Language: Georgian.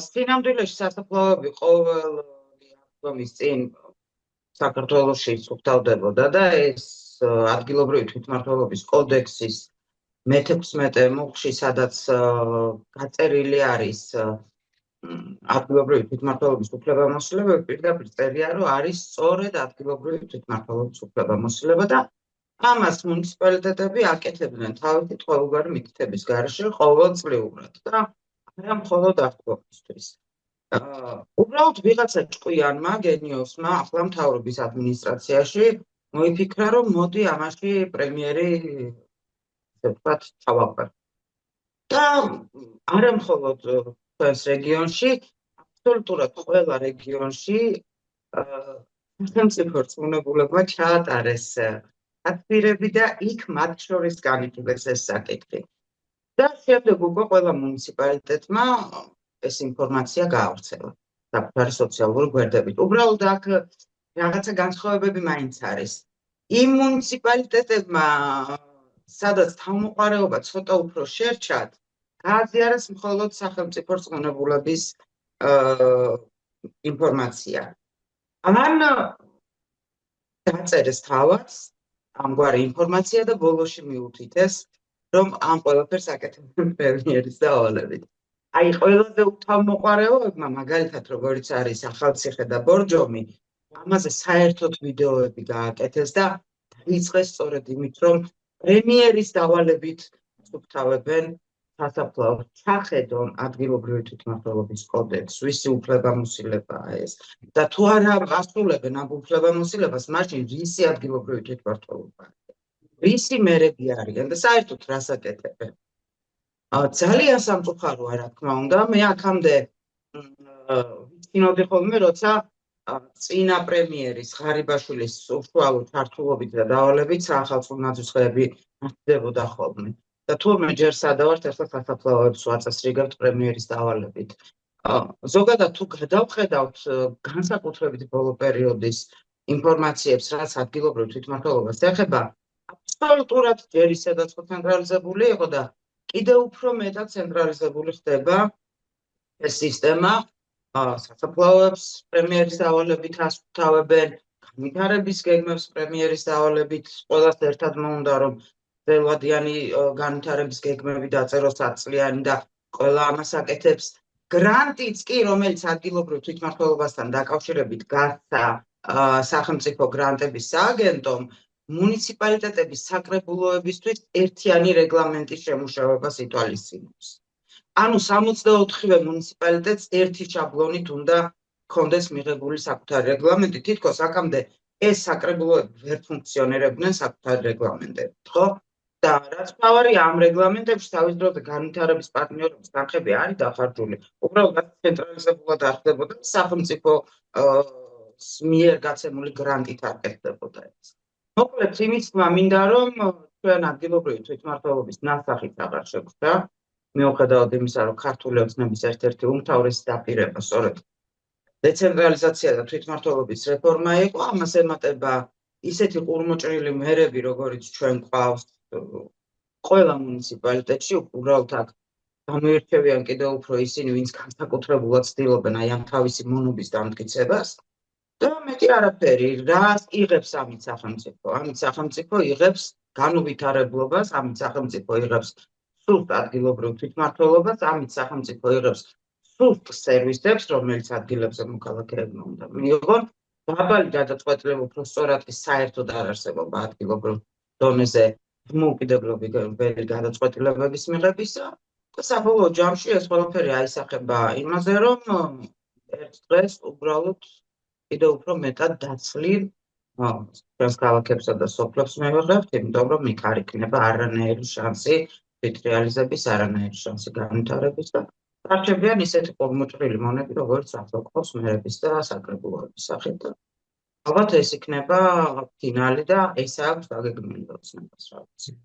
სინამდვილეში სასაფლაოები ყოველ დგომის წინ საქართველოში სუფთავდებოდა და ეს ადგილობრივი თვითმმართველობის კოდექსის მე-16 მუხლში, სადაც გაწერილი არის ადგილობრივი თვითმმართველობის უფლებამოსილებები, პირდაპირ წერია, რომ არის სწორედ ადგილობრივი თვითმმართველობის უფლებამოსილება და ამას მუნიციპალიტეტები აკეთებდნენ თავისი ყოველგვარი მითითების გარეშე ყოველწლიურად და არა მხოლოდ აღდგომისთვის. უბრალოდ ვიღაცა ჭკვიანმა, გენიოსმა ახლა მთავრობის ადმინისტრაციაში მოიფიქრა, რომ მოდი ამაში პრემიერი ვთქვათ, ჩავაყრა. და არა მხოლოდ ჩვენს რეგიონში, აბსოლუტურად ყველა რეგიონში სახელმწიფო რწმუნებულებმა ჩაატარეს აქტირები და იქ მათ შორის განიხილეს ეს საკითხი. და შემდეგ უკვე ყველა მუნიციპალიტეტმა ეს ინფორმაცია გაავრცელა საკუთარი სოციალური გვერდებით. უბრალოდ აქ რაღაცა განსხვავებები მაინც არის. იმ მუნიციპალიტეტებმა, სადაც თავმოყარეობა ცოტა უფრო შერჩათ, გააზიარეს მხოლოდ სახელმწიფო რწმუნებულების ინფორმაცია. ამან დაწერეს თავად ამგვარი ინფორმაცია და ბოლოში მიუთითეს, რომ ამ ყველაფერს აკეთებდნენ პრემიერის დავალებით. აი, ყველაზე თავმოყარეობებმა, მაგალითად, როგორიც არის ახალციხე და ბორჯომი, ამაზე საერთოდ ვიდეოები გააკეთეს და დაიწყეს სწორედ იმით, რომ პრემიერის დავალებით სუფთავებენ სასაფლაოს. ჩახედონ ადგილობრივი თვითმმართველობის კოდექსს, ვისი უფლებამოსილებაა ეს და თუ არა ასრულებენ ამ უფლებამოსილებას, მაშინ ვისი ადგილობრივი თვითმმართველობაა, ვისი მერები არიან და საერთოდ რას აკეთებენ. ძალიან სამწუხაროა, რა თქმა უნდა, მე აქამდე ვიცინოდი ხოლმე, როცა წინა პრემიერის ღარიბაშვილის უშუალო ჩართულობით და დავალებით საახალწლო ნაძვისხეები მართდებოდა ხოლმე. და თურმე ჯერ სადავართ, ახლა სასაფლაოებს ვაწესრიგებთ პრემიერის დავალებით. ზოგადად თუ გადავხედავთ განსაკუთრებით ბოლო პერიოდის ინფორმაციებს, რაც ადგილობრივ თვითმმართველობას ეხება, აბსოლუტურად ჯერ ისედაც ცენტრალიზებული იყო და კიდევ უფრო მეტად ცენტრალიზებული ხდება ეს სისტემა. სასაფლაოებს პრემიერის დავალებით ასუფთავებენ, განვითარების გეგმებს პრემიერის დავალებით, ყველას ერთად მოუნდა, რომ ველვადიანი განვითარების გეგმები დაწეროს 10 წლიანი და ყველა ამას აკეთებს. გრანტიც კი, რომელიც ადგილობრივ თვითმმართველობასთან დაკავშირებით გასცა სახელმწიფო გრანტების სააგენტომ, მუნიციპალიტეტების საკრებულოებისთვის ერთიანი რეგლამენტის შემუშავებას ითვალისწინებს. ანუ 64-ვე მუნიციპალიტეტს ერთი შაბლონით უნდა ჰქონდეს მიღებული საკუთარი რეგლამენტი, თითქოს აქამდე ეს საკრებულოები ვერ ფუნქციონირებდნენ საკუთარი რეგლამენტებით, ხო? და რაც თავარია ამ რეგლამენტებში თავის დროზე განვითარების პარტნიორობის თანხები არის დახარჯული. უბრალოდ ცენტრალიზებულად არ ხდებოდა, სახელმწიფო მიერ გაცემული გრანტით არ კეთდებოდა ეს. მოკლედ, იმის თქმა მინდა, რომ ჩვენ ადგილობრივი თვითმმართველობის ნასახით აღარ შეგვხვდა, მიუხედავად იმისა, რომ ქართული ოცნების ერთ-ერთი უმთავრესი დაპირება სწორედ დეცენტრალიზაცია და თვითმმართველობის რეფორმა იყო. ამას ემატება ისეთი ყურმოჭრილი მერები, როგორიც ჩვენ გვყავს ყველა მუნიციპალიტეტში, უბრალოდ აქ გამოირჩევიან კიდევ უფრო ისინი, ვინც განსაკუთრებულად ცდილობენ აი ამ თავისი მონობის დამტკიცებას. და მეტი არაფერი, რას იღებს ამით სახელმწიფო? ამით სახელმწიფო იღებს განუვითარებლობას, ამით სახელმწიფო იღებს სუსტ ადგილობრივ თვითმმართველობას, ამით სახელმწიფო იღებს სუსტ სერვისებს, რომელიც ადგილებზე მოქალაქეებმა უნდა მიიღონ. დაბალი გადაწყვეტილება უფრო სწორად კი საერთოდ არ არსებობა ადგილობრივ დონეზე მოუკიდებლობელი გადაწყვეტილებების მიღებისა. და საბოლოო ჯამში ეს ყველაფერი აისახება იმაზე, რომ ერთ დღეს უბრალოდ კიდევ უფრო მეტად დაცლილ ჩვენს ქალაქებსა და სოფლებს მივიღებთ, იმიტომ რომ იქ არ იქნება არანაირი შანსი თვით რეალიზების, არანაირი შანსი განვითარების და დარჩებიან ისეთი ყურმოჭრილი მონები, როგორც ახლა გვყავს მერების და საკრებულოების სახით. ალბათ ეს იქნება ფინალი და ეს აქვს დაგეგმილი ოცნებას, რა ვიცი.